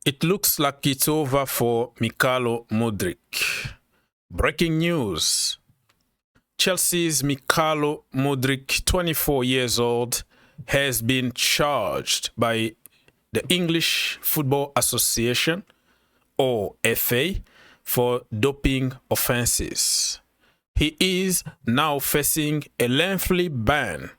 It looks like it's over for Mykhailo Mudryk. Breaking news. Chelsea's Mykhailo Mudryk, 24 years old, has been charged by the English Football Association, or FA, for doping offenses. He is now facing a lengthy ban.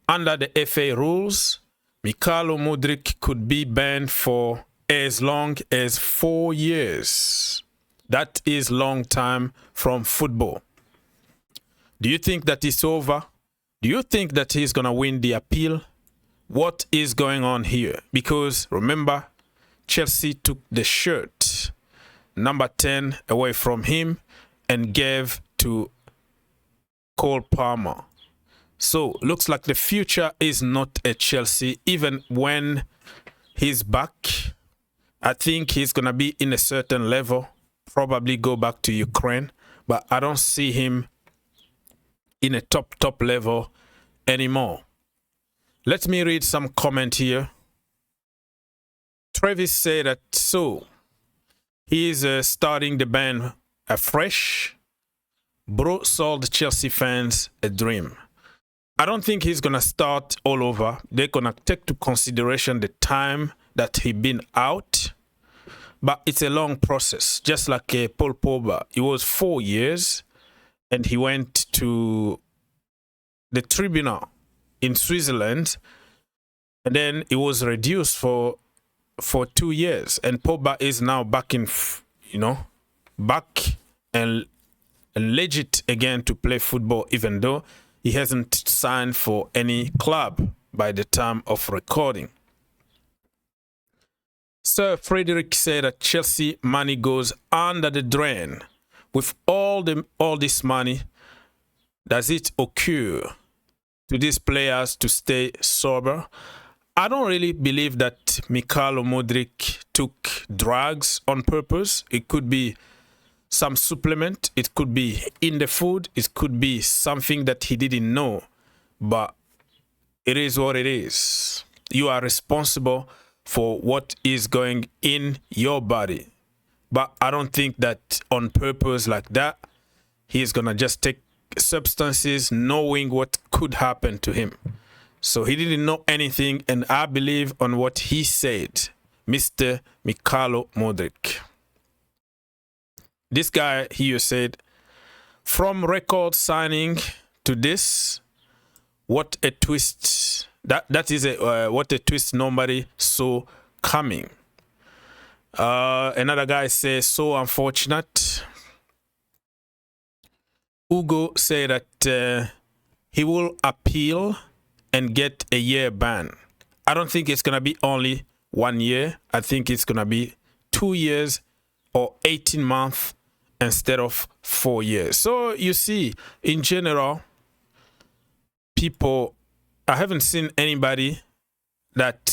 Under the FA rules, Mykhailo Mudryk could be banned for as long as 4 years. That is long time from football. Do you think that it's over? Do you think that he's going to win the appeal? What is going on here? Because remember, Chelsea took the shirt, number 10, away from him and gave to Cole Palmer. So looks like the future is not at Chelsea. Even when he's back, I think he's going to be in a certain level, probably go back to Ukraine, but I don't see him in a top level anymore. Let me read some comment here. Travis said that, so he is starting the ban afresh. Bro sold Chelsea fans a dream. I don't think he's going to start all over. They're going to take to consideration the time that he been out. But it's a long process, just like Paul Pogba. It was 4 years, and he went to the tribunal in Switzerland, and then it was reduced for 2 years. And Pogba is now back in, back and legit again to play football, even though he hasn't signed for any club by the time of recording. Sir Frederick said that Chelsea money goes under the drain. With all this money, does it occur to these players to stay sober? I don't really believe that Mykhailo Mudryk took drugs on purpose. It could be some supplement. It could be in the food. It could be something that he didn't know. But it is what it is. You are responsible for what is going in your body. But I don't think that on purpose like that, he's going to just take substances knowing what could happen to him. So he didn't know anything, and I believe on what he said, Mr. Mykhailo Mudryk. This guy here said, from record signing to this, what a twist. That is what a twist nobody saw coming. Another guy says, so unfortunate. Ugo said that he will appeal and get a year ban. I don't think it's going to be only 1 year. I think it's going to be 2 years or 18 months instead of 4 years. So you see, in general, people, I haven't seen anybody that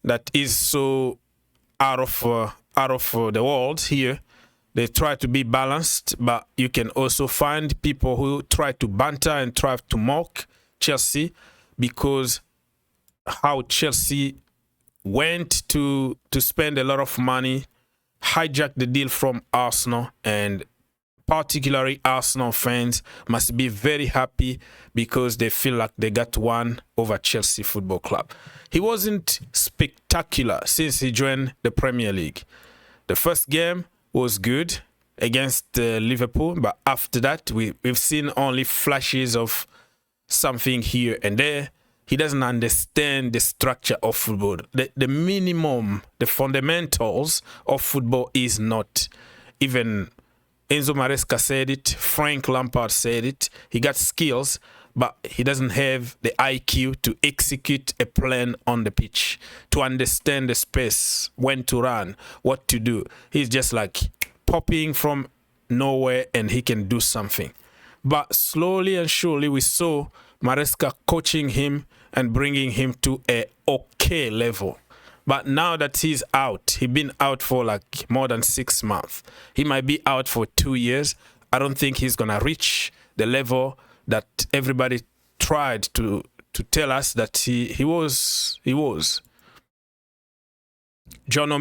that is so out of the world here. They try to be balanced, but you can also find people who try to banter and try to mock Chelsea because how Chelsea went to spend a lot of money, hijack the deal from Arsenal, and particularly Arsenal fans must be very happy because they feel like they got one over Chelsea Football Club. He wasn't spectacular since he joined the Premier League. The first game was good against Liverpool, but after that we've seen only flashes of something here and there. He doesn't understand the structure of football. The minimum, the fundamentals of football is not. Even Enzo Maresca said it, Frank Lampard said it. He got skills, but he doesn't have the IQ to execute a plan on the pitch, to understand the space, when to run, what to do. He's just like popping from nowhere and he can do something. But slowly and surely we saw Maresca coaching him and bringing him to a okay level. But now that he's out, he's been out for like more than 6 months. He might be out for 2 years. I don't think he's going to reach the level that everybody tried to tell us that he was. John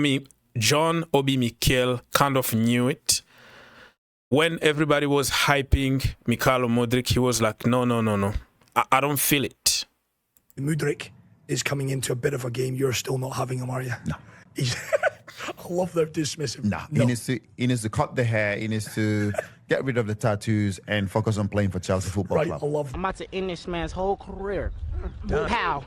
Obi Mikel kind of knew it. When everybody was hyping Mykhailo Mudryk, he was like, no. I don't feel it. Mudryk is coming into a bit of a game. You're still not having him, are you? No. He's I love their dismissive. No. He needs to cut the hair. He needs to get rid of the tattoos and focus on playing for Chelsea Football Right, Club. I love. I'm about to end this man's whole career. How?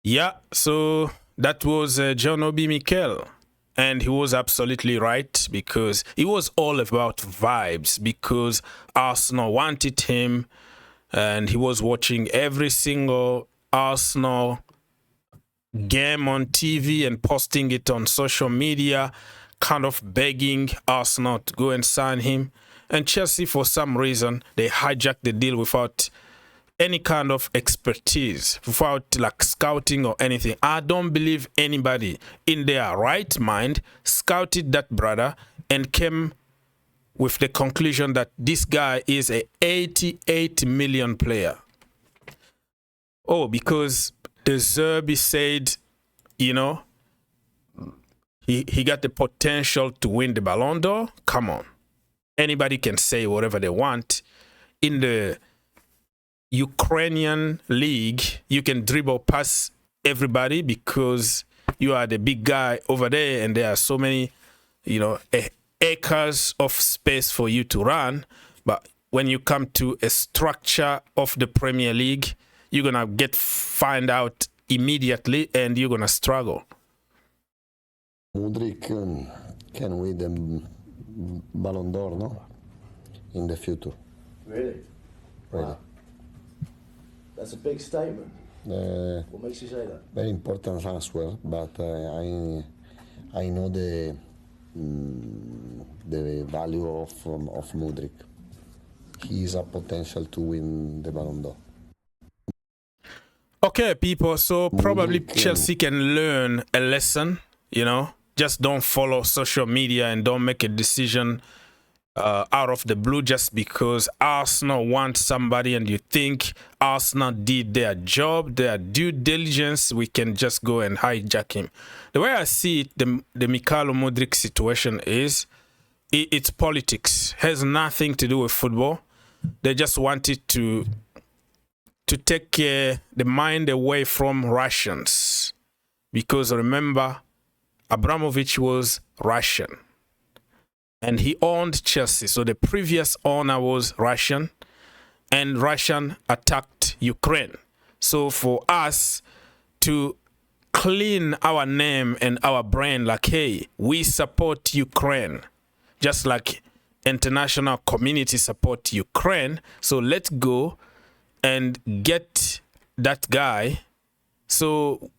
Yeah, so that was John Obi Mikel. And he was absolutely right, because it was all about vibes, because Arsenal wanted him and he was watching every single Arsenal game on TV and posting it on social media, kind of begging Arsenal to go and sign him. And Chelsea, for some reason, they hijacked the deal without any kind of expertise, without like scouting or anything. I don't believe anybody in their right mind scouted that brother and came with the conclusion that this guy is a 88 million player. Oh, because the Zerbi said, you know, he got the potential to win the Ballon d'Or. Come on. Anybody can say whatever they want. In the Ukrainian league, you can dribble past everybody because you are the big guy over there and there are so many, you know, acres of space for you to run. But when you come to a structure of the Premier League, you're going to find out immediately and you're going to struggle. Mudryk can win the Ballon d'Or, no? In the future. Really? Really. Wow. That's a big statement. What makes you say that? Very important answer, but I know the value of Mudryk. He has a potential to win the Ballon d'Or. Okay, people, so probably Chelsea can learn a lesson, you know. Just don't follow social media and don't make a decision out of the blue just because Arsenal wants somebody and you think Arsenal did their job, their due diligence, we can just go and hijack him. The way I see it, the Mykhailo Mudryk situation is, it's politics. Has nothing to do with football. They just wanted to take the mind away from Russians. Because remember, Abramovich was Russian. And he owned Chelsea. So the previous owner was Russian. And Russian attacked Ukraine. So for us to clean our name and our brand like, hey, we support Ukraine. Just like international community support Ukraine. So let's go and get that guy so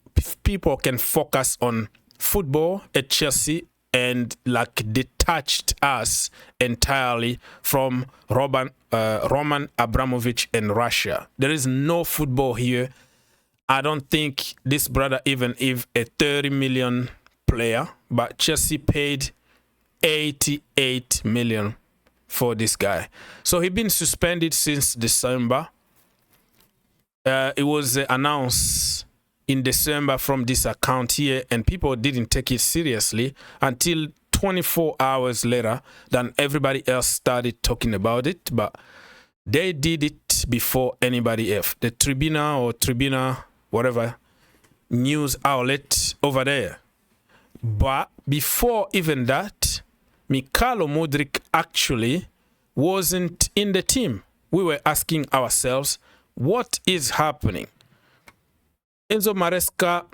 people can focus on football at Chelsea and like detached us entirely from Roman Abramovich and Russia. There is no football here. I don't think this brother even is a 30 million player, but Chelsea paid 88 million for this guy. So he's been suspended since December. It was announced in December from this account here, and people didn't take it seriously until 24 hours later. Then everybody else started talking about it, but they did it before anybody else. The Tribuna, whatever, news outlet over there. But before even that, Mykhailo Mudryk actually wasn't in the team. We were asking ourselves, what is happening? Enzo Maresca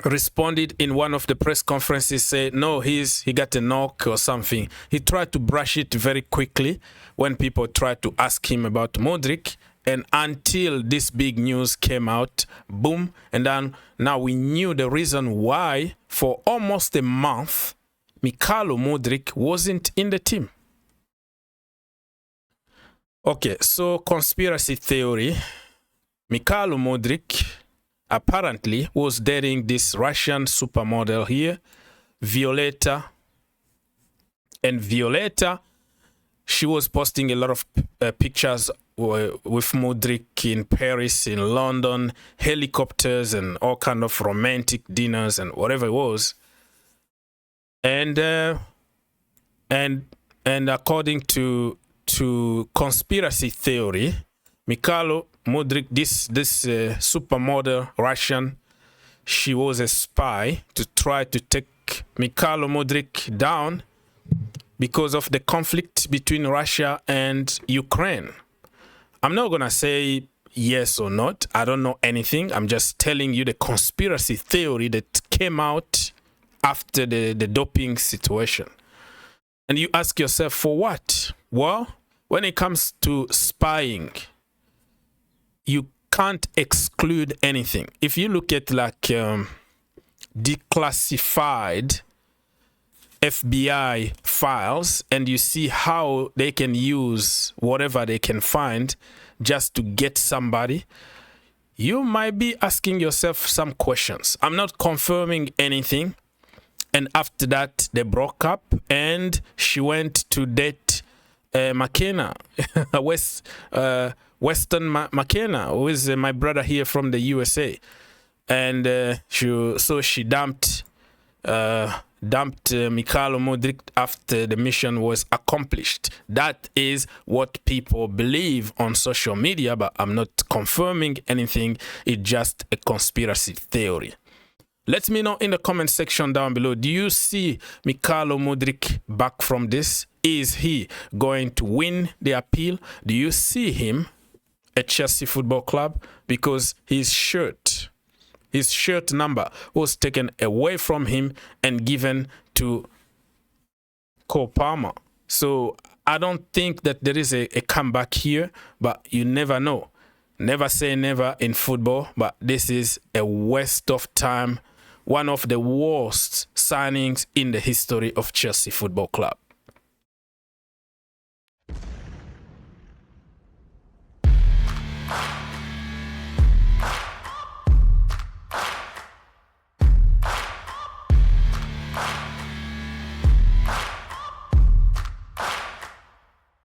responded in one of the press conferences, said, no, he got a knock or something. He tried to brush it very quickly when people tried to ask him about Mudryk. And until this big news came out, boom. And then now we knew the reason why for almost a month, Mykhailo Mudryk wasn't in the team. Okay, so conspiracy theory. Mykhailo Mudryk apparently was dating this Russian supermodel here, Violetta. And Violetta she was posting a lot of pictures with Mudryk in Paris, in London, helicopters and all kind of romantic dinners and whatever it was. And according to conspiracy theory, Mykhailo Mudryk, this supermodel Russian, she was a spy to try to take Mykhailo Mudryk down because of the conflict between Russia and Ukraine. I'm not going to say yes or not. I don't know anything. I'm just telling you the conspiracy theory that came out after the doping situation. And you ask yourself, for what? Well, when it comes to spying, you can't exclude anything. If you look at like declassified FBI files and you see how they can use whatever they can find just to get somebody, you might be asking yourself some questions. I'm not confirming anything. And after that, they broke up and she went to date McKenna, Western McKenna, who is my brother here from the USA. And she dumped Mykhailo Mudryk after the mission was accomplished. That is what people believe on social media, but I'm not confirming anything. It's just a conspiracy theory. Let me know in the comment section down below. Do you see Mykhailo Mudryk back from this? Is he going to win the appeal? Do you see him at Chelsea Football Club? Because his shirt number was taken away from him and given to Cole Palmer. So I don't think that there is a comeback here, but you never know. Never say never in football, but this is a waste of time. One of the worst signings in the history of Chelsea Football Club.